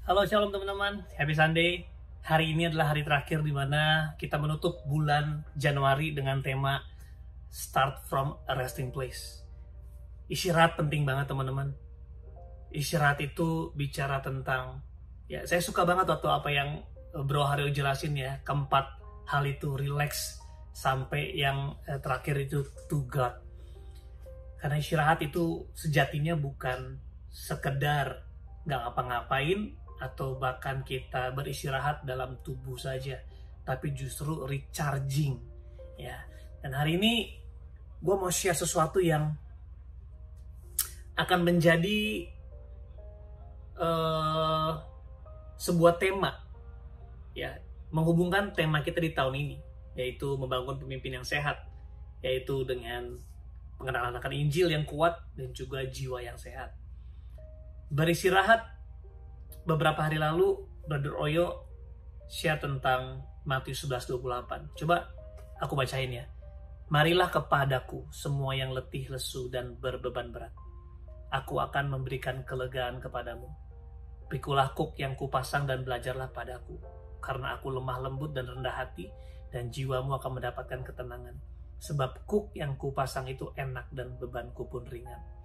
Halo Shalom teman-teman, Happy Sunday. Hari ini adalah hari terakhir di mana kita menutup bulan Januari dengan tema Start from a Resting Place. Istirahat penting banget teman-teman. Istirahat itu bicara tentang, ya saya suka banget waktu apa yang Bro Haryo jelasin ya, keempat hal itu, relax, sampai yang terakhir itu to God. Karena istirahat itu sejatinya bukan sekedar nggak ngapa-ngapain, atau bahkan kita beristirahat dalam tubuh saja, tapi justru recharging ya. Dan hari ini gue mau share sesuatu yang akan menjadi sebuah tema ya, menghubungkan tema kita di tahun ini, yaitu membangun pemimpin yang sehat, yaitu dengan pengenalan akan Injil yang kuat dan juga jiwa yang sehat. Beristirahat. Beberapa hari lalu, Brother Oyo share tentang Matius 11:28. Coba aku bacain ya. Marilah kepadaku semua yang letih, lesu, dan berbeban berat. Aku akan memberikan kelegaan kepadamu. Pikulah kuk yang kupasang dan belajarlah padaku. Karena aku lemah lembut dan rendah hati, dan jiwamu akan mendapatkan ketenangan. Sebab kuk yang kupasang itu enak dan bebanku pun ringan.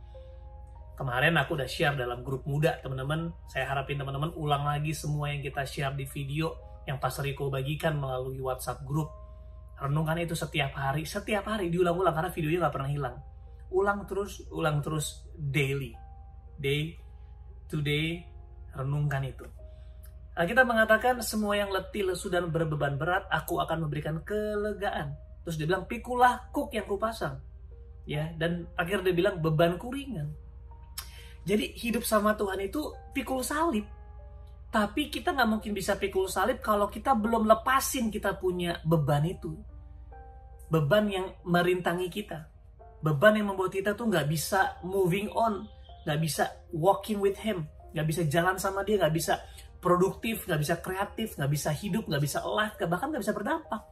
Kemarin aku udah share dalam grup muda teman-teman. Saya harapin teman-teman ulang lagi semua yang kita share di video yang Pastor Riko bagikan melalui WhatsApp grup. Renungkan itu setiap hari diulang-ulang karena videonya gak pernah hilang. Ulang terus daily. Day to day, renungkan itu. Nah, kita mengatakan semua yang letih, lesu, dan berbeban berat, aku akan memberikan kelegaan. Terus dia bilang, pikulah kuk yang kupasang. Ya, dan akhir dia bilang, bebanku ringan. Jadi hidup sama Tuhan itu pikul salib. Tapi kita nggak mungkin bisa pikul salib kalau kita belum lepasin kita punya beban itu. Beban yang merintangi kita. Beban yang membuat kita tuh nggak bisa moving on. Nggak bisa walking with Him. Nggak bisa jalan sama Dia. Nggak bisa produktif. Nggak bisa kreatif. Nggak bisa hidup. Nggak bisa alive. Bahkan nggak bisa berdampak.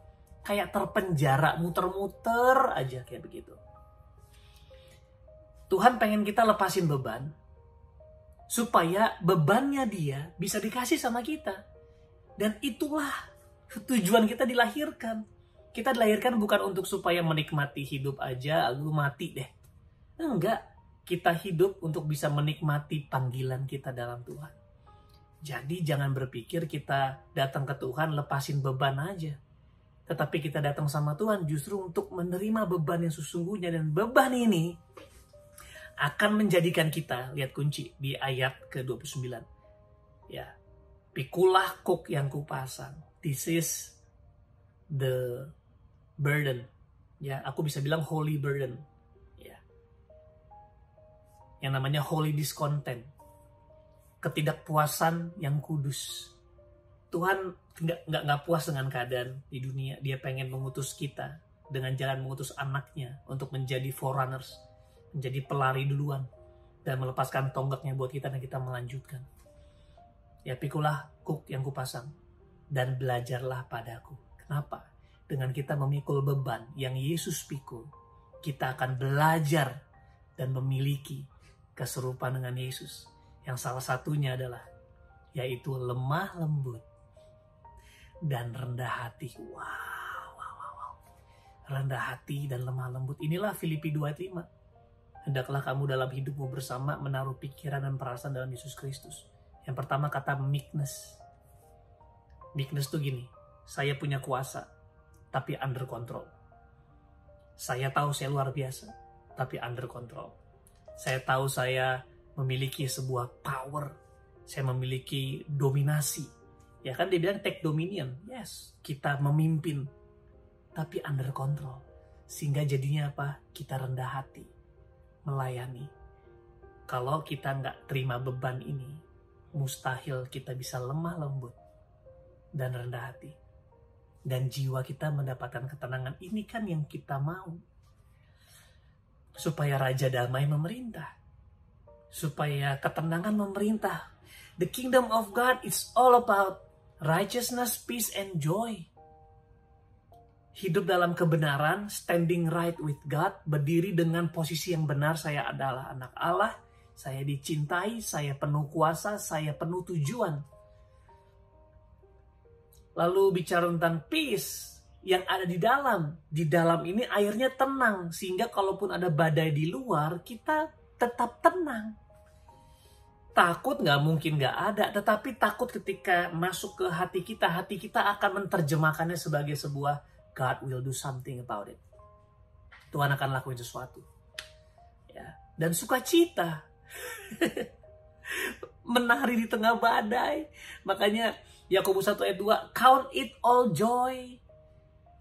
Kayak terpenjara. Muter-muter aja kayak begitu. Tuhan pengen kita lepasin beban. Supaya bebannya Dia bisa dikasih sama kita. Dan itulah tujuan kita dilahirkan. Kita dilahirkan bukan untuk supaya menikmati hidup aja, lalu mati deh. Enggak. Kita hidup untuk bisa menikmati panggilan kita dalam Tuhan. Jadi jangan berpikir kita datang ke Tuhan lepasin beban aja. Tetapi kita datang sama Tuhan justru untuk menerima beban yang sesungguhnya. Dan beban ini akan menjadikan kita, lihat kunci di ayat ke-29. Ya, pikulah kuk yang kupasang. This is the burden. Ya, aku bisa bilang holy burden. Ya. Yang namanya holy discontent. Ketidakpuasan yang kudus. Tuhan nggak puas dengan keadaan di dunia. Dia pengen mengutus kita dengan jalan mengutus anaknya untuk menjadi forerunners. Menjadi pelari duluan dan melepaskan tonggaknya buat kita dan kita melanjutkan. Ya, pikulah kuk yang kupasang dan belajarlah padaku. Kenapa? Dengan kita memikul beban yang Yesus pikul, kita akan belajar dan memiliki keserupaan dengan Yesus. Yang salah satunya adalah yaitu lemah lembut dan rendah hati. Wow. Rendah hati dan lemah lembut. Inilah Filipi 2 ayat 5. Hendaklah kamu dalam hidupmu bersama menaruh pikiran dan perasaan dalam Yesus Kristus. Yang pertama kata meekness. Meekness itu gini, saya punya kuasa, tapi under control. Saya tahu saya luar biasa, tapi under control. Saya tahu saya memiliki sebuah power. Saya memiliki dominasi. Ya kan dia bilang take dominion. Yes, kita memimpin, tapi under control. Sehingga jadinya apa? Kita rendah hati. Melayani. Kalau kita nggak terima beban ini, mustahil kita bisa lemah lembut dan rendah hati. Dan jiwa kita mendapatkan ketenangan. Ini kan yang kita mau. Supaya Raja Damai memerintah. Supaya ketenangan memerintah. The kingdom of God is all about righteousness, peace, and joy. Hidup dalam kebenaran, standing right with God, berdiri dengan posisi yang benar, saya adalah anak Allah, saya dicintai, saya penuh kuasa, saya penuh tujuan. Lalu bicara tentang peace yang ada di dalam. Di dalam ini airnya tenang, sehingga kalaupun ada badai di luar, kita tetap tenang. Takut nggak mungkin nggak ada, tetapi takut ketika masuk ke hati kita akan menerjemahkannya sebagai sebuah God will do something about it. Tuhan akan lakuin sesuatu. Ya. Dan sukacita. Menari di tengah badai. Makanya Yakobus 1 ayat 2, count it all joy.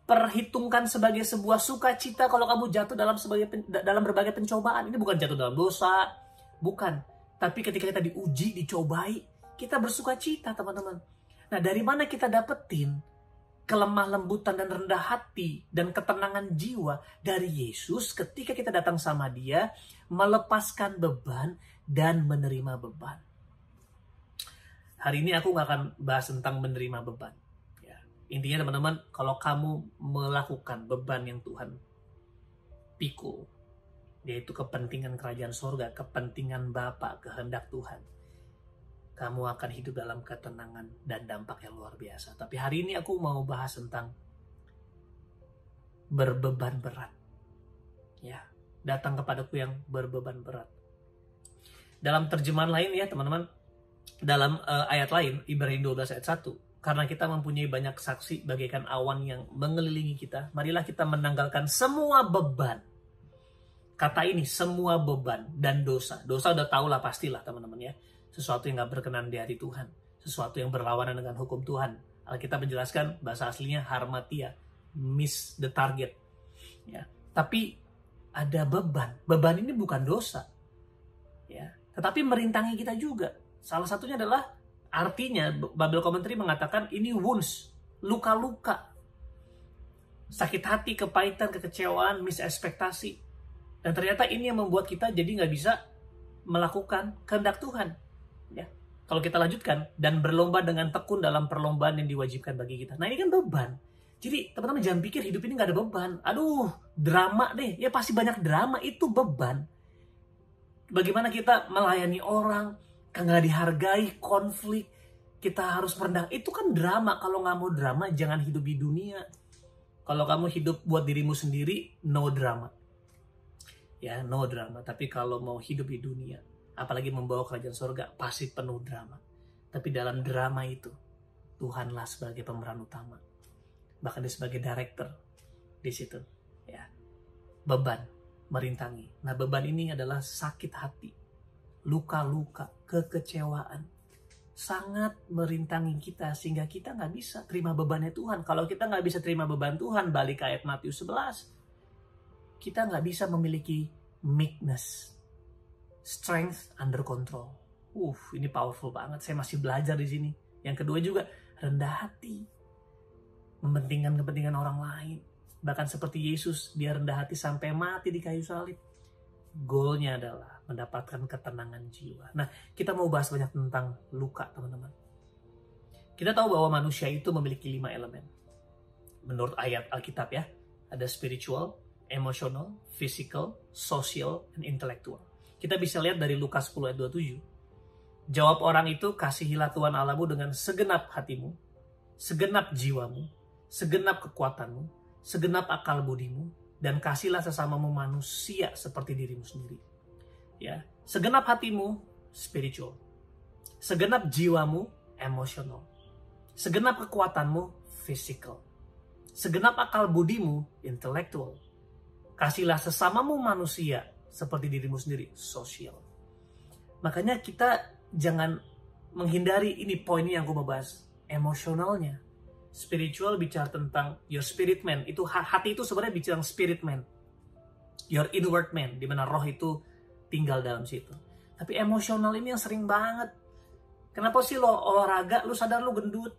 Perhitungkan sebagai sebuah sukacita kalau kamu jatuh dalam berbagai pencobaan. Ini bukan jatuh dalam dosa, bukan. Tapi ketika kita diuji, dicobai, kita bersukacita, teman-teman. Nah, dari mana kita dapetin kelemah lembutan dan rendah hati dan ketenangan jiwa? Dari Yesus ketika kita datang sama Dia, melepaskan beban dan menerima beban. Hari ini aku nggak akan bahas tentang menerima beban. Ya. Intinya teman-teman, kalau kamu melakukan beban yang Tuhan pikul, yaitu kepentingan kerajaan sorga, kepentingan Bapa, kehendak Tuhan, kamu akan hidup dalam ketenangan dan dampak yang luar biasa. Tapi hari ini aku mau bahas tentang berbeban berat. Ya, datang kepadaku yang berbeban berat. Dalam terjemahan lain ya teman-teman, dalam ayat lain, Ibrani 12 ayat 1, karena kita mempunyai banyak saksi bagaikan awan yang mengelilingi kita, marilah kita menanggalkan semua beban. Kata ini, semua beban dan dosa. Dosa udah tahu lah pastilah teman-teman ya. Sesuatu yang gak berkenan di hari Tuhan. Sesuatu yang berlawanan dengan hukum Tuhan. Alkitab menjelaskan bahasa aslinya harmatia. Miss the target. Ya. Tapi ada beban. Beban ini bukan dosa. Ya. Tetapi merintangi kita juga. Salah satunya adalah artinya, Bible Commentary mengatakan ini wounds. Luka-luka. Sakit hati, kepahitan, kekecewaan, misekspektasi. Dan ternyata ini yang membuat kita jadi nggak bisa melakukan kehendak Tuhan. Ya. Kalau kita lanjutkan, dan berlomba dengan tekun dalam perlombaan yang diwajibkan bagi kita. Nah ini kan beban. Jadi teman-teman jangan pikir hidup ini nggak ada beban. Aduh, drama deh. Ya pasti banyak drama, itu beban. Bagaimana kita melayani orang, nggak dihargai, konflik, kita harus merendah. Itu kan drama. Kalau nggak mau drama, jangan hidup di dunia. Kalau kamu hidup buat dirimu sendiri, no drama. Ya, no drama. Tapi kalau mau hidup di dunia, apalagi membawa kerajaan surga, pasti penuh drama. Tapi dalam drama itu, Tuhanlah sebagai pemeran utama. Bahkan dia sebagai director di situ. Ya, beban merintangi. Nah, beban ini adalah sakit hati, luka-luka, kekecewaan. Sangat merintangi kita sehingga kita nggak bisa terima bebannya Tuhan. Kalau kita nggak bisa terima beban Tuhan, balik ke ayat Matius 11. Kita nggak bisa memiliki meekness, strength under control. Ini powerful banget. Saya masih belajar di sini. Yang kedua juga rendah hati, mementingkan kepentingan orang lain. Bahkan seperti Yesus, dia rendah hati sampai mati di kayu salib. Goalnya adalah mendapatkan ketenangan jiwa. Nah, kita mau bahas banyak tentang luka, teman-teman. Kita tahu bahwa manusia itu memiliki 5 elemen. Menurut ayat Alkitab ya, ada spiritual, emotional, physical, social, dan intellectual. Kita bisa lihat dari Lukas 10 ayat 27. Jawab orang itu, kasihilah Tuhan Allahmu dengan segenap hatimu, segenap jiwamu, segenap kekuatanmu, segenap akal budimu, dan kasihlah sesamamu manusia seperti dirimu sendiri. Ya, segenap hatimu spiritual, segenap jiwamu emotional, segenap kekuatanmu physical, segenap akal budimu intellectual. Kasihlah sesamamu manusia seperti dirimu sendiri, sosial. Makanya kita jangan menghindari, ini poinnya yang aku mau bahas, emosionalnya. Spiritual bicara tentang your spirit man. Itu hati itu sebenarnya bicara spirit man. Your inward man, di mana roh itu tinggal dalam situ. Tapi emosional ini yang sering banget. Kenapa sih lo olahraga, lu sadar lu gendut,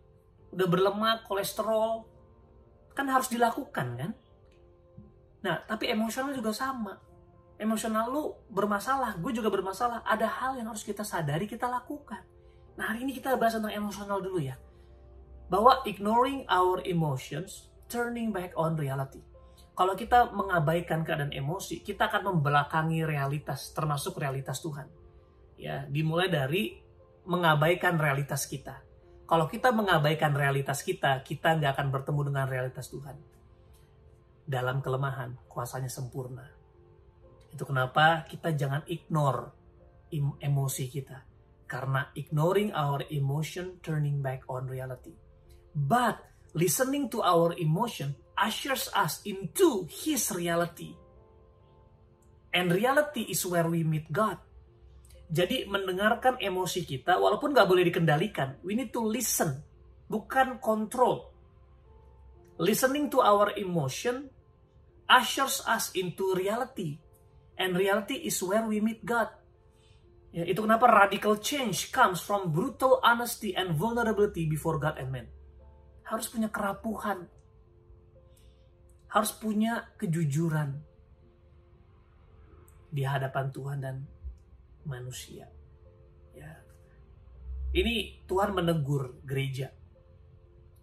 udah berlemak, kolesterol, kan harus dilakukan kan? Nah, tapi emosional juga sama. Emosional lu bermasalah, gue juga bermasalah. Ada hal yang harus kita sadari, kita lakukan. Nah, hari ini kita bahas tentang emosional dulu ya. Bahwa ignoring our emotions, turning back on reality. Kalau kita mengabaikan keadaan emosi, kita akan membelakangi realitas, termasuk realitas Tuhan. Ya, dimulai dari mengabaikan realitas kita. Kalau kita mengabaikan realitas kita nggak akan bertemu dengan realitas Tuhan. Dalam kelemahan, kuasanya sempurna. Itu kenapa kita jangan ignore emosi kita. Karena ignoring our emotion, turning back on reality. But listening to our emotion ushers us into His reality. And reality is where we meet God. Jadi mendengarkan emosi kita, walaupun gak boleh dikendalikan, we need to listen, bukan control. Listening to our emotion ushers us into reality. And reality is where we meet God. Ya, itu kenapa radical change comes from brutal honesty and vulnerability before God and man. Harus punya kerapuhan. Harus punya kejujuran di hadapan Tuhan dan manusia. Ya. Ini Tuhan menegur gereja.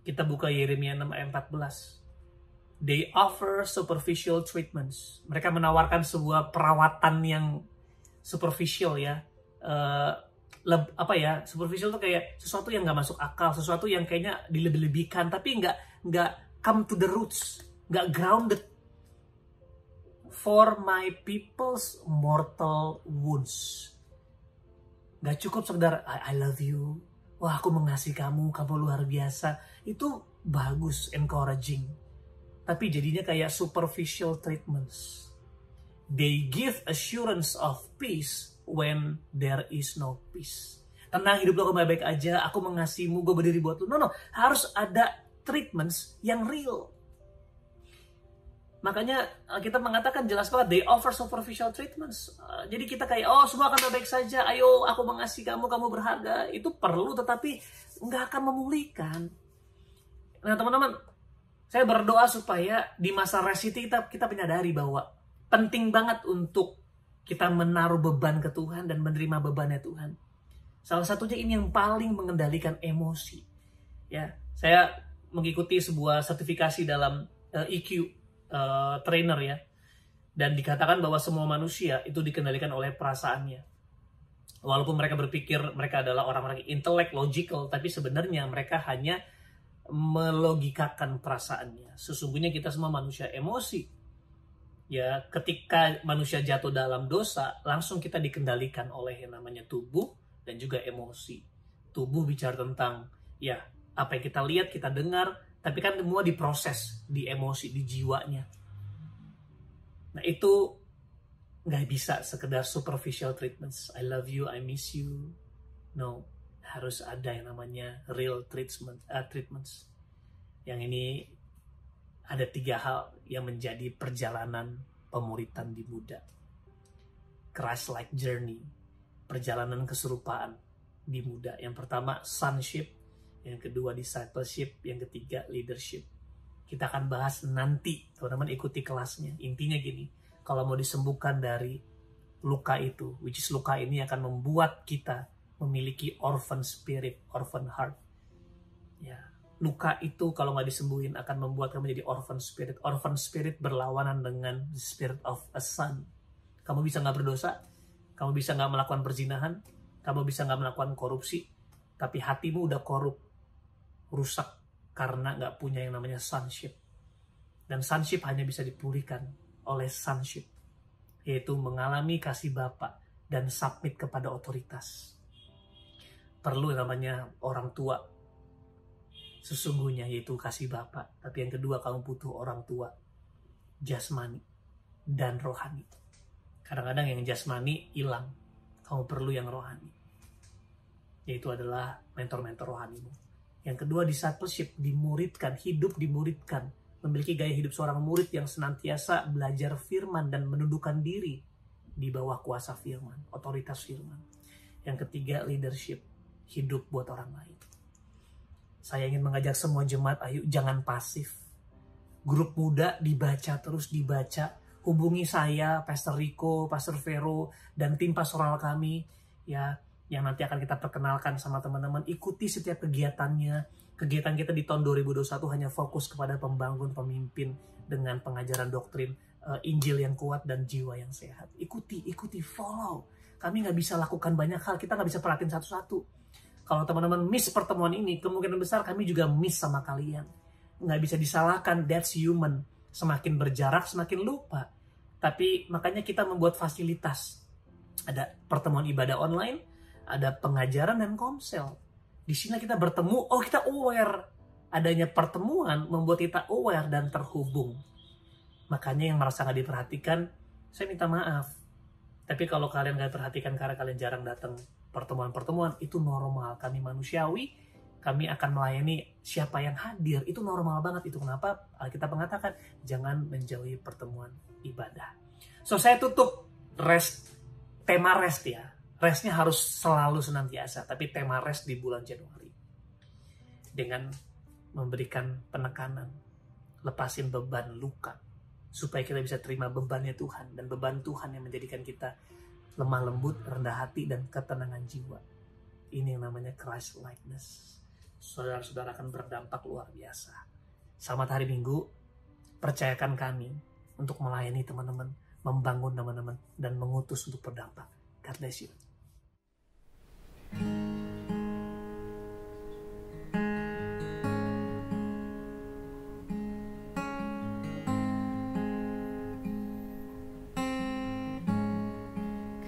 Kita buka Yeremia 6 ayat 14. They offer superficial treatments. Mereka menawarkan sebuah perawatan yang superficial ya. Superficial tuh kayak sesuatu yang nggak masuk akal, sesuatu yang kayaknya dilebih-lebihkan, tapi nggak come to the roots, nggak grounded. For my people's mortal wounds. Gak cukup sekedar I love you, wah aku mengasihi kamu luar biasa. Itu bagus, encouraging. Tapi jadinya kayak superficial treatments. They give assurance of peace when there is no peace. Tenang, hidup lo baik-baik aja, aku mengasihimu, gue berdiri buat lo. No, harus ada treatments yang real. Makanya kita mengatakan jelas banget, they offer superficial treatments. Jadi kita kayak, oh semua akan baik saja, ayo aku mengasihi kamu, kamu berharga. Itu perlu, tetapi nggak akan memulihkan. Nah teman-teman, saya berdoa supaya di masa rest itu kita menyadari bahwa penting banget untuk kita menaruh beban ke Tuhan dan menerima bebannya Tuhan. Salah satunya ini yang paling mengendalikan emosi. Ya, saya mengikuti sebuah sertifikasi dalam EQ. Trainer ya, dan dikatakan bahwa semua manusia itu dikendalikan oleh perasaannya. Walaupun mereka berpikir mereka adalah orang-orang intelek, logical, tapi sebenarnya mereka hanya melogikakan perasaannya. Sesungguhnya kita semua manusia emosi. Ya, ketika manusia jatuh dalam dosa, langsung kita dikendalikan oleh yang namanya tubuh dan juga emosi. Tubuh bicara tentang ya apa yang kita lihat, kita dengar. Tapi kan semua diproses di emosi, di jiwanya. Nah itu nggak bisa sekedar superficial treatments. I love you, I miss you. No, harus ada yang namanya real treatments. Yang ini ada 3 hal yang menjadi perjalanan pemuritan di muda. Christ-like journey, perjalanan keserupaan di muda. Yang pertama, sonship. Yang kedua discipleship, yang ketiga leadership. Kita akan bahas nanti, teman-teman ikuti kelasnya. Intinya gini, kalau mau disembuhkan dari luka itu, which is luka ini akan membuat kita memiliki orphan spirit, orphan heart. Ya, luka itu kalau nggak disembuhin akan membuat kamu menjadi orphan spirit. Orphan spirit berlawanan dengan the spirit of a son. Kamu bisa nggak berdosa, kamu bisa nggak melakukan perzinahan, kamu bisa nggak melakukan korupsi, tapi hatimu udah korup, rusak karena nggak punya yang namanya sonship. Dan sonship hanya bisa dipulihkan oleh sonship, yaitu mengalami kasih Bapa dan submit kepada otoritas. Perlu yang namanya orang tua sesungguhnya, yaitu kasih Bapa. Tapi yang kedua, kamu butuh orang tua jasmani dan rohani. Kadang-kadang yang jasmani hilang, kamu perlu yang rohani, yaitu adalah mentor-mentor rohanimu. Yang kedua, discipleship, dimuridkan, hidup dimuridkan. Memiliki gaya hidup seorang murid yang senantiasa belajar firman dan menundukkan diri di bawah kuasa firman, otoritas firman. Yang ketiga, leadership, hidup buat orang lain. Saya ingin mengajak semua jemaat, ayo jangan pasif. Grup muda dibaca, terus dibaca. Hubungi saya, Pastor Rico, Pastor Vero, dan tim pastoral kami, ya, yang nanti akan kita perkenalkan sama teman-teman. Ikuti setiap kegiatannya. Kegiatan kita di tahun 2021 hanya fokus kepada pembangun pemimpin dengan pengajaran doktrin Injil yang kuat dan jiwa yang sehat. Ikuti, follow. Kami nggak bisa lakukan banyak hal, kita nggak bisa perhatiin satu-satu. Kalau teman-teman miss pertemuan ini, kemungkinan besar kami juga miss sama kalian. Nggak bisa disalahkan, that's human. Semakin berjarak, semakin lupa. Tapi makanya kita membuat fasilitas. Ada pertemuan ibadah online, ada pengajaran dan komsel. Di sini kita bertemu, oh kita aware. Adanya pertemuan membuat kita aware dan terhubung. Makanya yang merasa nggak diperhatikan, saya minta maaf. Tapi kalau kalian nggak perhatikan karena kalian jarang datang pertemuan-pertemuan, itu normal. Kami manusiawi, kami akan melayani siapa yang hadir. Itu normal banget. Itu kenapa Alkitab mengatakan, jangan menjauhi pertemuan ibadah. So, saya tutup tema rest ya. Restnya harus selalu senantiasa, tapi tema rest di bulan Januari. Dengan memberikan penekanan, lepasin beban luka, supaya kita bisa terima bebannya Tuhan, dan beban Tuhan yang menjadikan kita lemah lembut, rendah hati, dan ketenangan jiwa. Ini yang namanya Christ likeness. Saudara-saudara akan berdampak luar biasa. Selamat hari Minggu, percayakan kami untuk melayani teman-teman, membangun teman-teman, dan mengutus untuk berdampak. God bless you.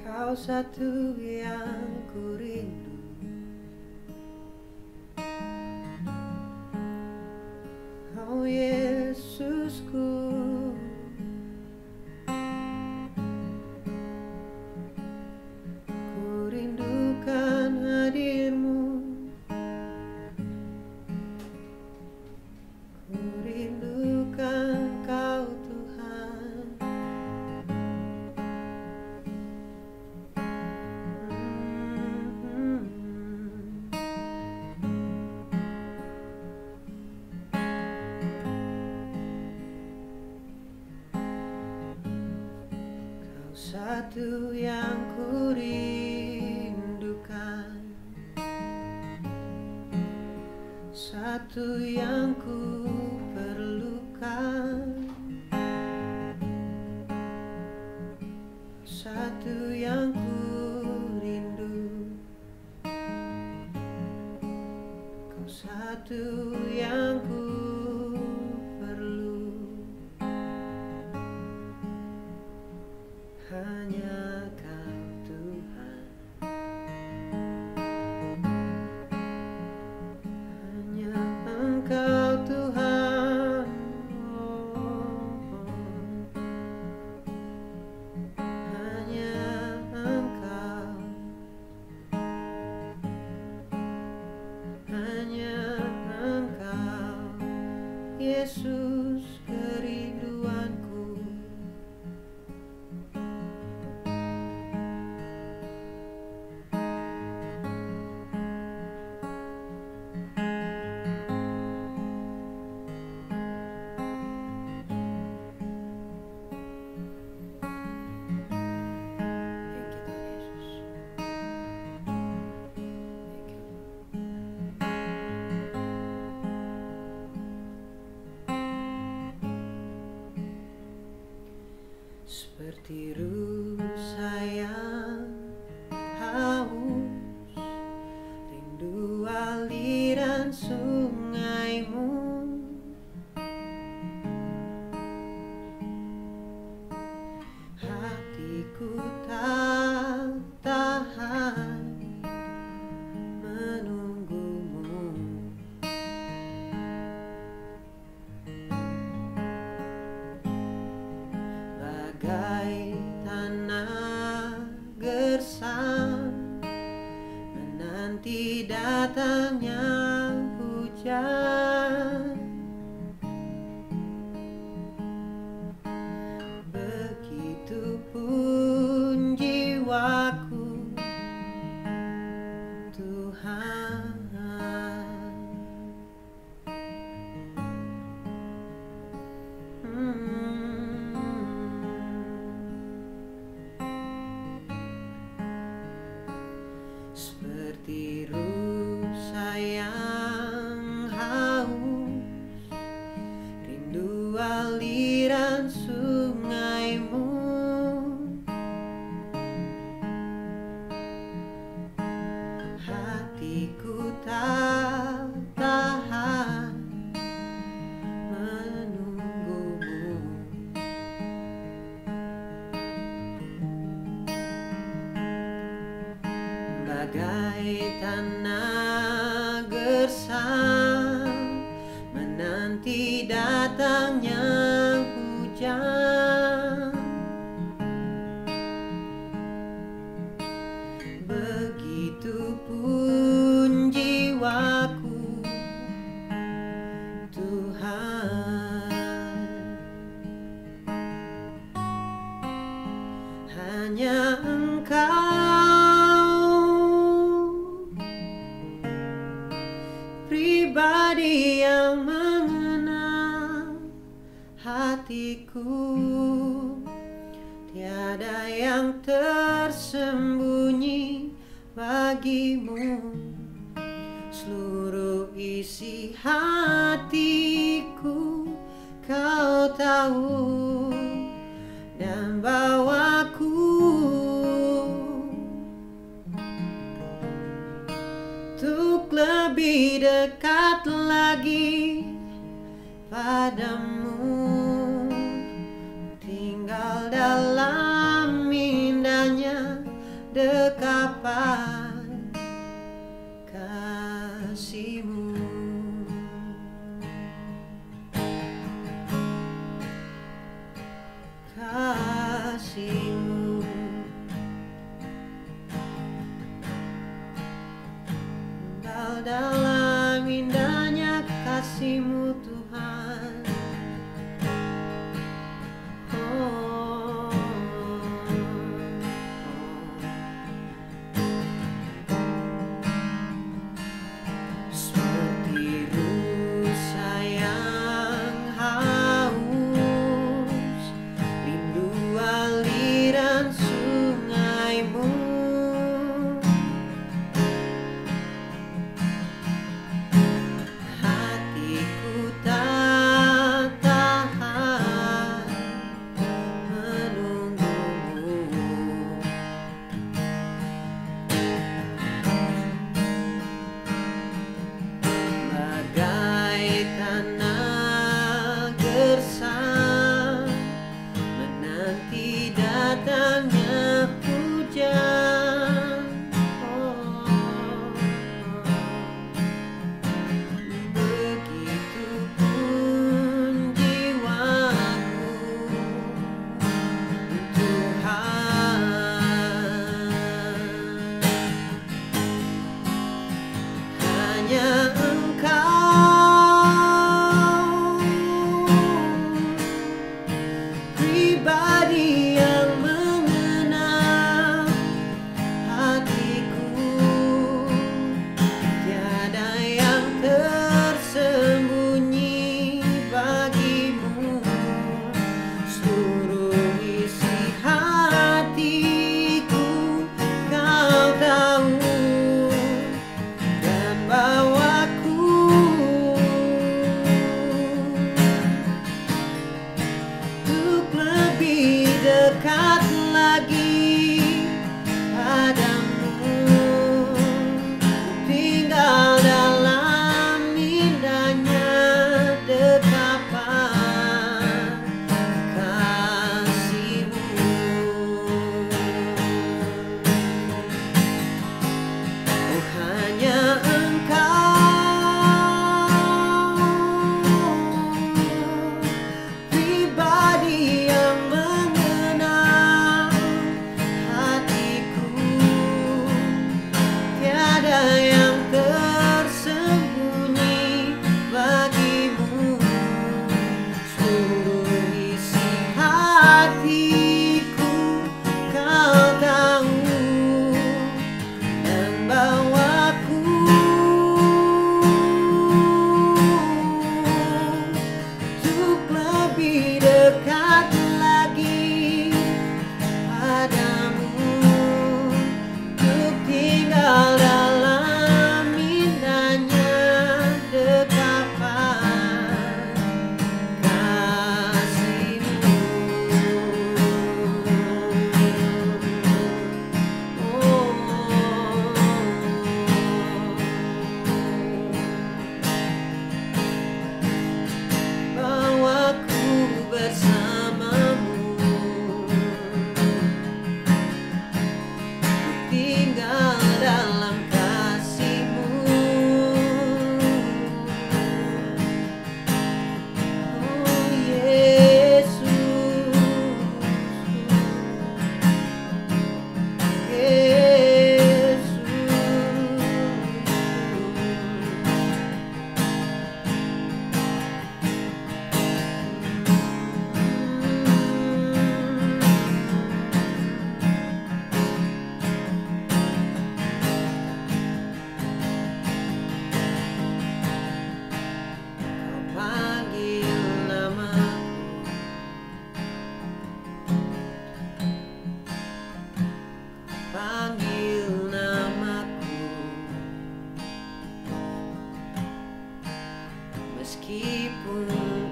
Kau satu yang ku rindu, oh Yesusku. Ku rindukan hadirmu, ku rindukan Kau Tuhan. Satu yang ku rindukan, satu yang ku perlukan, satu yang ku rindu, Kau satu yang ku perlu. Hanya Kau Tuhan, hanya Engkau Tuhan, hanya Engkau, hanya Engkau, Yesus kerinduanku. Seperti rusa yang haus, rindu aliran sungaimu. Hatiku tak tahan menunggumu. Bagai tanah gersang menanti datangnya hujan, begitupun jiwaku Tuhan. Seperti rusa yang haus, rindu aliran sungaimu. Hatiku seperti datangnya hujan. Begitupun jiwaku, Tuhan. Hanya Engkau pribadi yang mengenal hatiku. Tiada yang tersembunyi bagimu. Seluruh isi hatiku Kau tahu, dan bawaku untuk lebih dekat lagi padamu, tinggal dalam indahnya dekapan kasih-Mu. Kasih-Mu tinggal dalam indahnya kasih-Mu, Tuhan. Oh, seperti rusa yang haus, rindu alir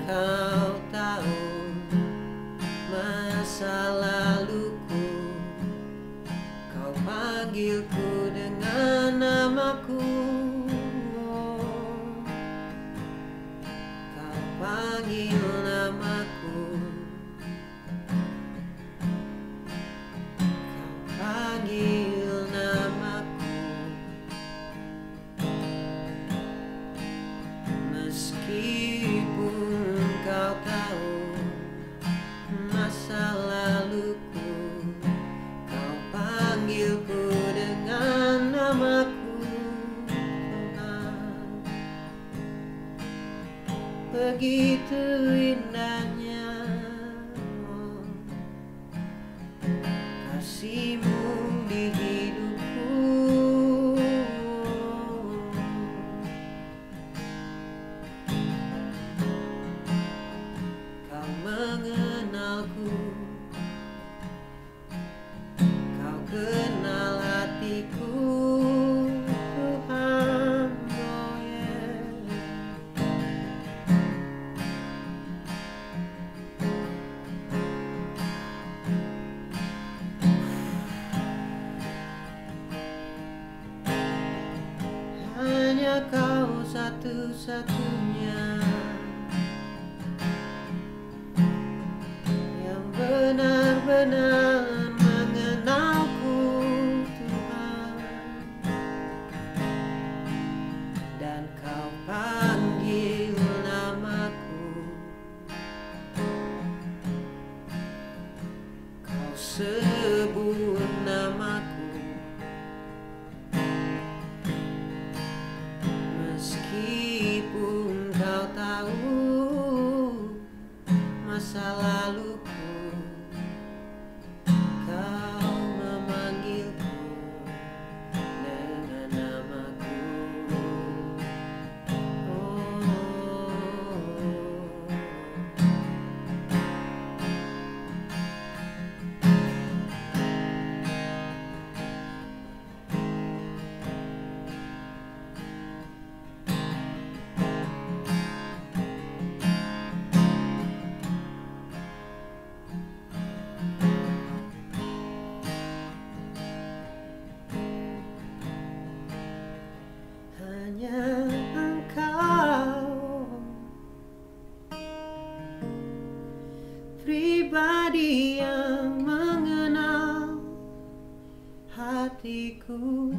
Kau tahu masa laluku, Kau panggilku dengan namaku. Kau panggil namaku, Kau panggil namaku. Meskipun Kau tahu masa laluku, Kau panggilku dengan namaku, Tuhan. Begitu indahnya kasih-Mu di hidupku. Kau mengenalku, Kau kenal hatiku, Tuhan. Oh yeah. Hanya Kau satu-satunya yang benar-benar mengenalku, Tuhan. Dan Kau panggil namaku, Kau sebut namaku. Meskipun Kau tahu masa laluku, Kau memanggilku dengan namaku. Oh. Hanya Engkau pribadi yang mengenal hatiku.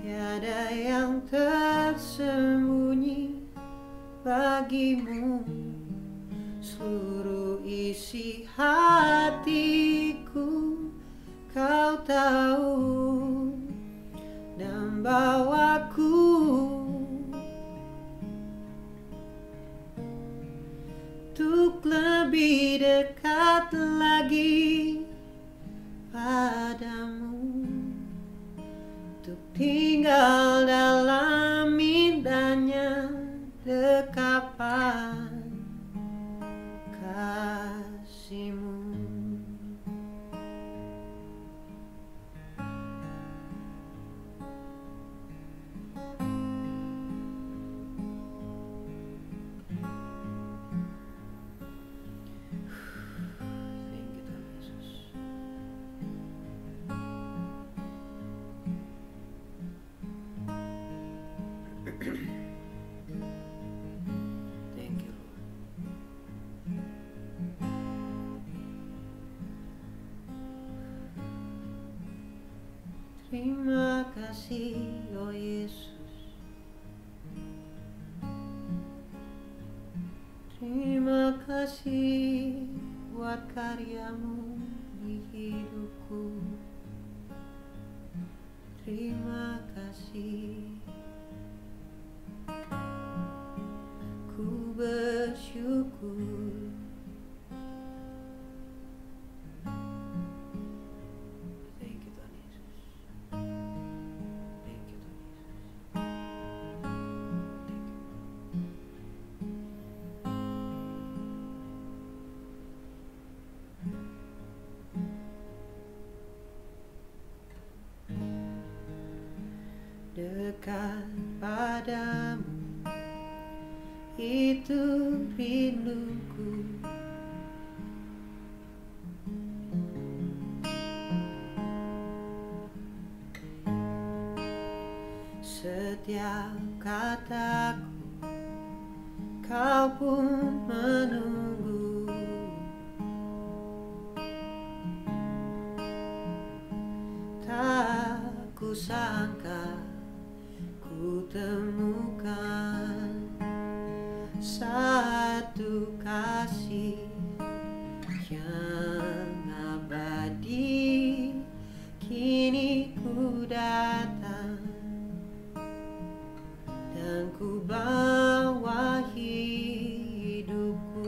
Tiada yang tersembunyi bagimu, seluruh isi hatiku Kau tahu dan bawaku untuk lebih dekat lagi padamu, untuk tinggal dalam indahnya dekapan kasih-Mu. Thank you, Lord. Terima kasih, oh Yesus. Terima kasih buat karya-Mu di hidupku. Terima kasih. Ku bersyukur. Thank you, Tuhan Yesus. Thank you, Tuhan Yesus. Dekat padamu itu rinduku. Setiap kataku kau pun menunggu. Tak kusangka ku temukan satu kasih yang abadi. Kini ku datang dan ku bawa hidupku.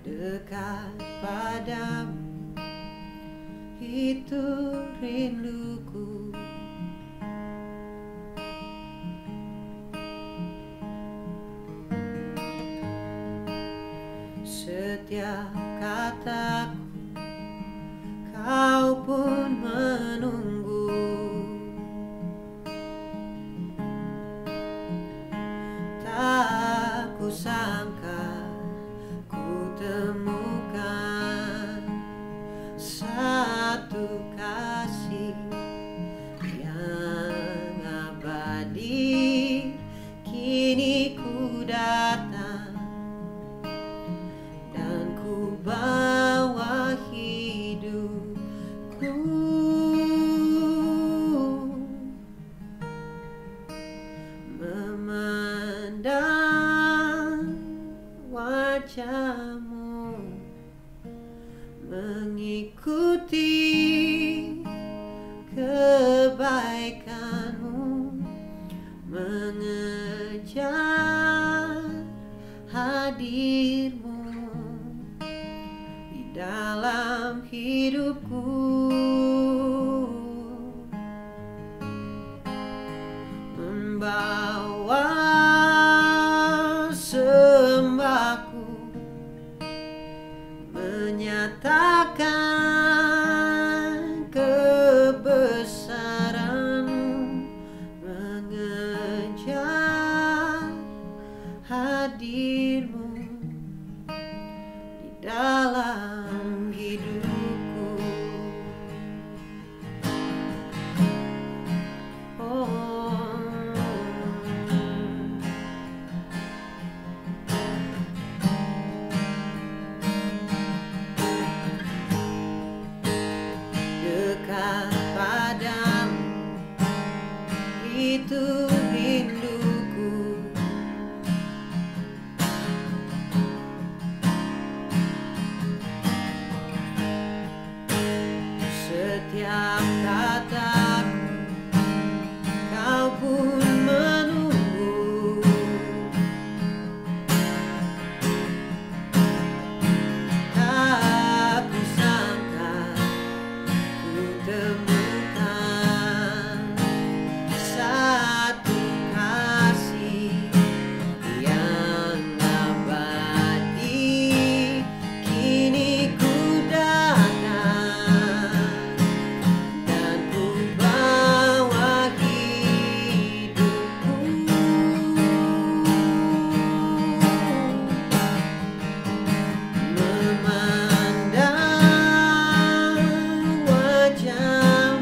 Dekat padamu itu rinduku. Setiap kataku kau pun menunggu. Tak kusangka ku temukan satu kasih yang abadi. Kini ku datang dan ku bawa hidupku. Memandang wajahmu, mengikuti kebaikanmu, mengejar hadirmu di dalam hidupku. Membawa sembahku, menyatakan kebesaranmu, mengejar hadirmu di dalam hidupku. Dekat padamu itu rinduku. Setiap kataku kau pun menunggu. Tak kusangka ku temukan satu kasih yang abadi. Kini ku datang dan ku bawa hidupku. Memandang wajahmu,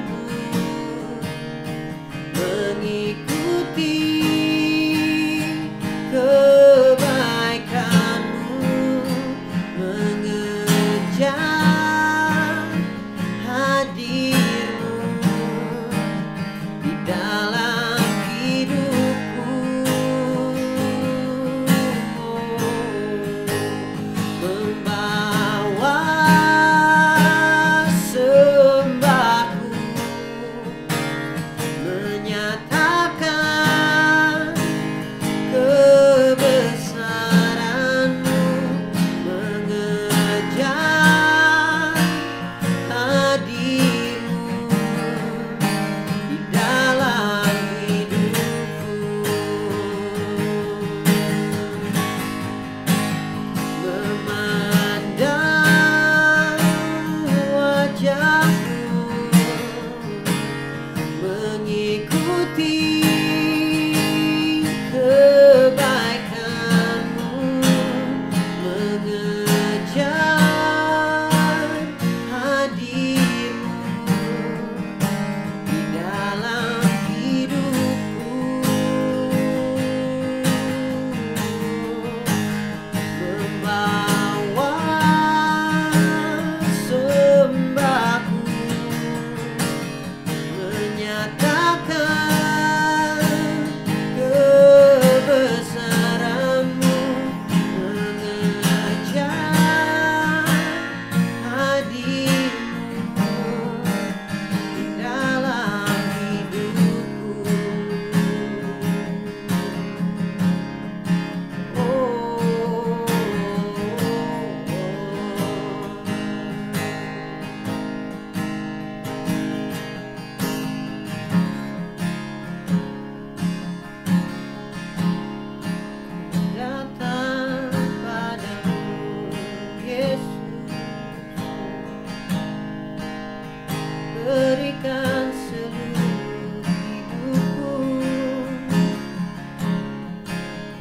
berikan seluruh hidupku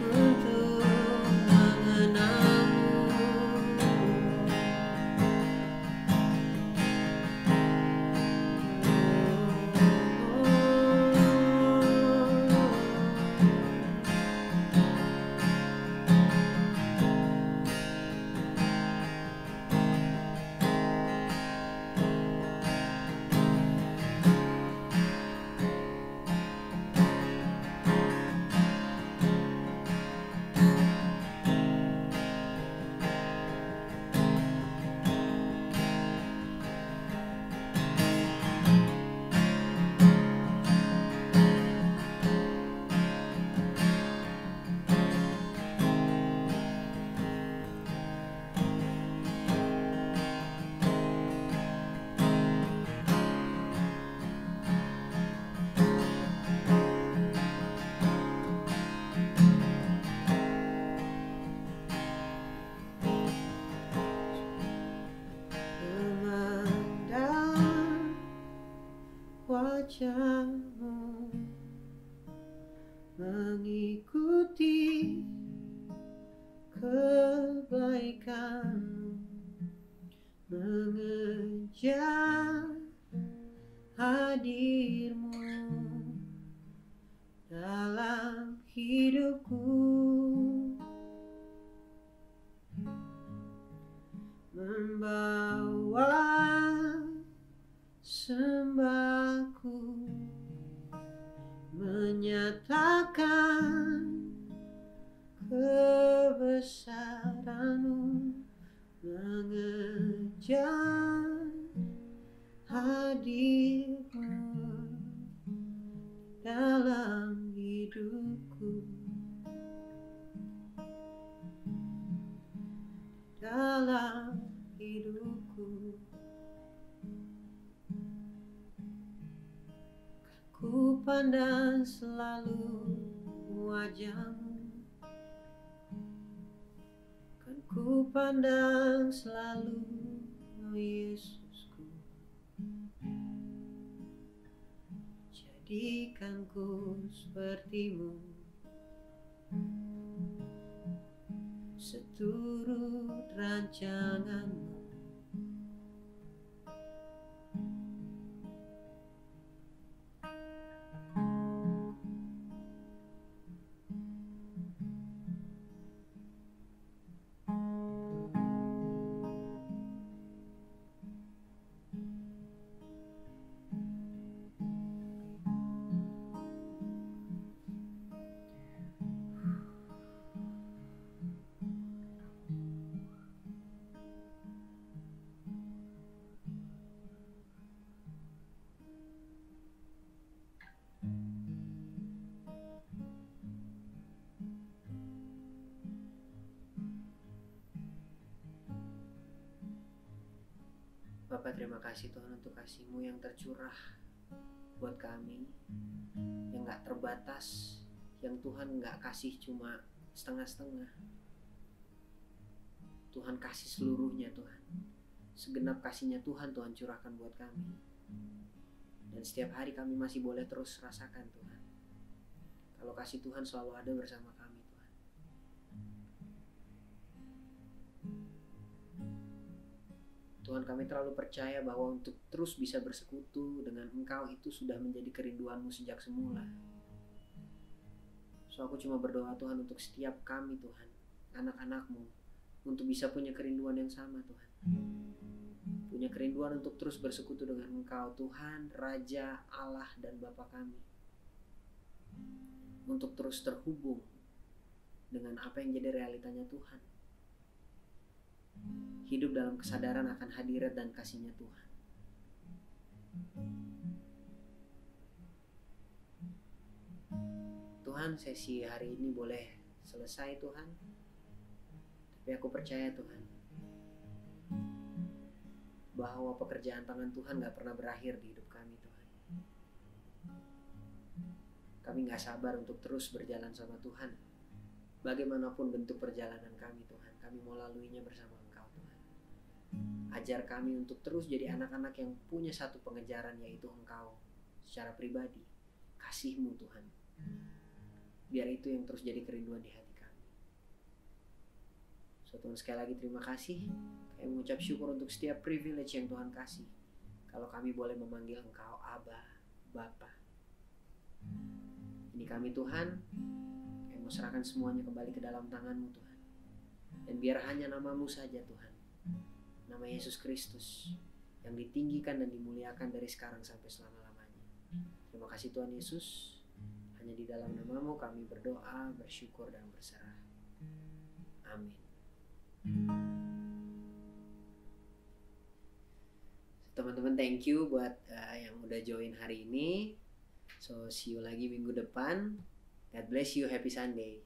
untuk mengenalmu. Memandang wajahmu, mengikuti kebaikanmu, mengejar hadirmu dalam hidupku, membawa sembahku, menyatakan kebesaranmu, mengejar hadirmu dalam hidupku, dalam hidupku. Ku pandang selalu wajahmu, kan ku pandang selalu, oh Yesusku. Jadikan ku sepertimu, seturut rancanganmu. Bapak, terima kasih Tuhan untuk kasih-Mu yang tercurah buat kami, yang gak terbatas, yang Tuhan gak kasih cuma setengah-setengah. Tuhan kasih seluruhnya Tuhan. Segenap kasih-Nya Tuhan curahkan buat kami. Dan setiap hari kami masih boleh terus rasakan Tuhan, kalau kasih Tuhan selalu ada bersama kami Tuhan. Tuhan, kami terlalu percaya bahwa untuk terus bisa bersekutu dengan Engkau itu sudah menjadi kerinduan-Mu sejak semula. So aku cuma berdoa Tuhan untuk setiap kami Tuhan, anak-anak-Mu, untuk bisa punya kerinduan yang sama Tuhan. Punya kerinduan untuk terus bersekutu dengan Engkau Tuhan, Raja, Allah dan Bapa kami. Untuk terus terhubung dengan apa yang jadi realitanya Tuhan. Hidup dalam kesadaran akan hadirat dan kasih-Nya Tuhan. Tuhan, sesi hari ini boleh selesai Tuhan, tapi aku percaya Tuhan bahwa pekerjaan tangan Tuhan gak pernah berakhir di hidup kami Tuhan. Kami gak sabar untuk terus berjalan sama Tuhan. Bagaimanapun bentuk perjalanan kami Tuhan, kami mau laluinya bersama Engkau Tuhan. Ajar kami untuk terus jadi anak-anak yang punya satu pengejaran, yaitu Engkau secara pribadi, kasih-Mu Tuhan. Biar itu yang terus jadi kerinduan di hati kami. So Tuhan, sekali lagi terima kasih. Kami mengucap syukur untuk setiap privilege yang Tuhan kasih. Kalau kami boleh memanggil Engkau Aba, Bapa. Ini kami Tuhan, kami mau serahkan semuanya kembali ke dalam tangan-Mu Tuhan. Dan biar hanya nama-Mu saja Tuhan, nama Yesus Kristus, yang ditinggikan dan dimuliakan dari sekarang sampai selama-lamanya. Terima kasih Tuhan Yesus. Hanya di dalam nama-Mu kami berdoa, bersyukur, dan berserah. Amin. Teman-teman, thank you buat yang udah join hari ini. So see you lagi minggu depan. God bless you. Happy Sunday.